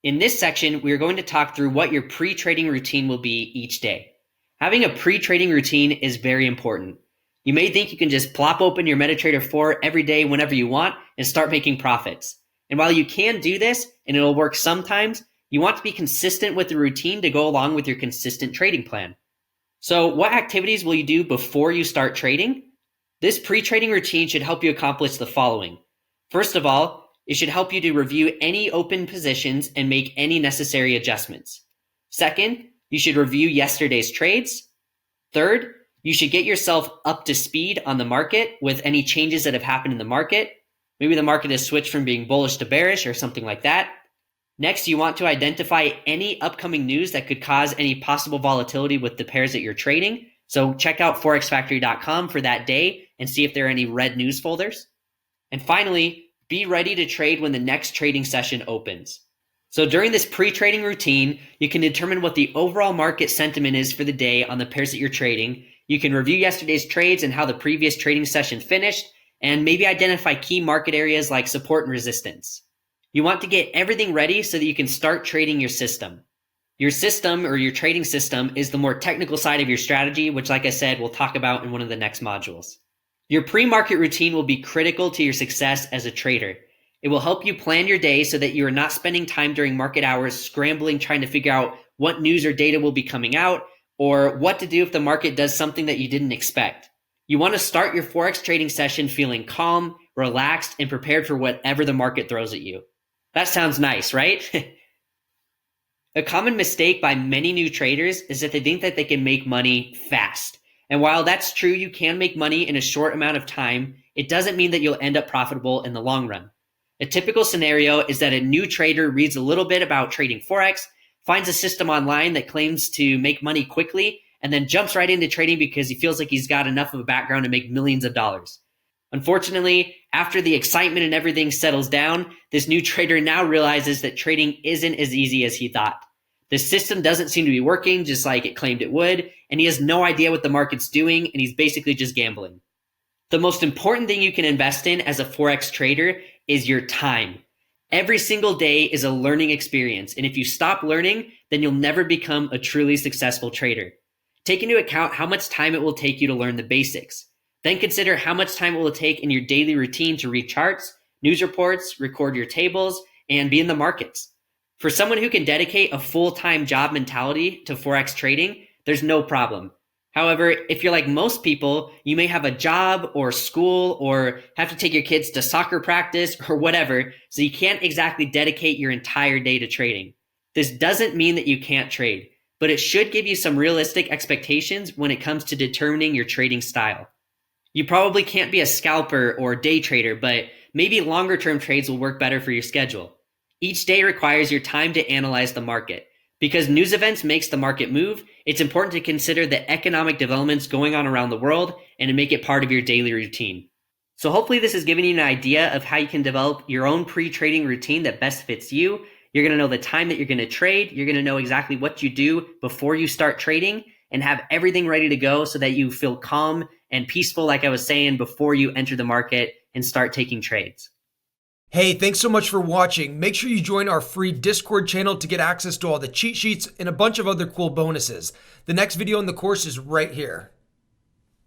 In this section, we are going to talk through what your pre-trading routine will be each day. Having a pre-trading routine is very important. You may think you can just plop open your MetaTrader 4 every day whenever you want and start making profits. And while you can do this, and it'll work sometimes, you want to be consistent with the routine to go along with your consistent trading plan. So what activities will you do before you start trading? This pre-trading routine should help you accomplish the following. First of all, it should help you to review any open positions and make any necessary adjustments. Second, you should review yesterday's trades. Third, you should get yourself up to speed on the market with any changes that have happened in the market. Maybe the market has switched from being bullish to bearish or something like that. Next, you want to identify any upcoming news that could cause any possible volatility with the pairs that you're trading. So check out forexfactory.com for that day and see if there are any red news folders. And finally, be ready to trade when the next trading session opens. So during this pre-trading routine, you can determine what the overall market sentiment is for the day on the pairs that you're trading. You can review yesterday's trades and how the previous trading session finished, and maybe identify key market areas like support and resistance. You want to get everything ready so that you can start trading your system. Your system or your trading system is the more technical side of your strategy, which, like I said, we'll talk about in one of the next modules. Your pre-market routine will be critical to your success as a trader. It will help you plan your day so that you are not spending time during market hours scrambling trying to figure out what news or data will be coming out or what to do if the market does something that you didn't expect. You want to start your Forex trading session feeling calm, relaxed, and prepared for whatever the market throws at you. That sounds nice, right? A common mistake by many new traders is that they think that they can make money fast. And while that's true, you can make money in a short amount of time, it doesn't mean that you'll end up profitable in the long run. A typical scenario is that a new trader reads a little bit about trading Forex, finds a system online that claims to make money quickly, and then jumps right into trading because he feels like he's got enough of a background to make millions of dollars. Unfortunately, after the excitement and everything settles down, this new trader now realizes that trading isn't as easy as he thought. The system doesn't seem to be working just like it claimed it would, and he has no idea what the market's doing, and he's basically just gambling. The most important thing you can invest in as a Forex trader is your time. Every single day is a learning experience, and if you stop learning, then you'll never become a truly successful trader. Take into account how much time it will take you to learn the basics. Then consider how much time it will take in your daily routine to read charts, news reports, record your tables, and be in the markets. For someone who can dedicate a full-time job mentality to Forex trading, there's no problem. However, if you're like most people, you may have a job or school or have to take your kids to soccer practice or whatever, so you can't exactly dedicate your entire day to trading. This doesn't mean that you can't trade, but it should give you some realistic expectations when it comes to determining your trading style. You probably can't be a scalper or day trader, but maybe longer term trades will work better for your schedule. Each day requires your time to analyze the market. Because news events makes the market move, it's important to consider the economic developments going on around the world and to make it part of your daily routine. So hopefully this has given you an idea of how you can develop your own pre-trading routine that best fits you. You're going to know the time that you're going to trade. You're going to know exactly what you do before you start trading and have everything ready to go so that you feel calm and peaceful, like I was saying, before you enter the market and start taking trades. Hey, thanks so much for watching. Make sure you join our free Discord channel to get access to all the cheat sheets and a bunch of other cool bonuses. The next video in the course is right here.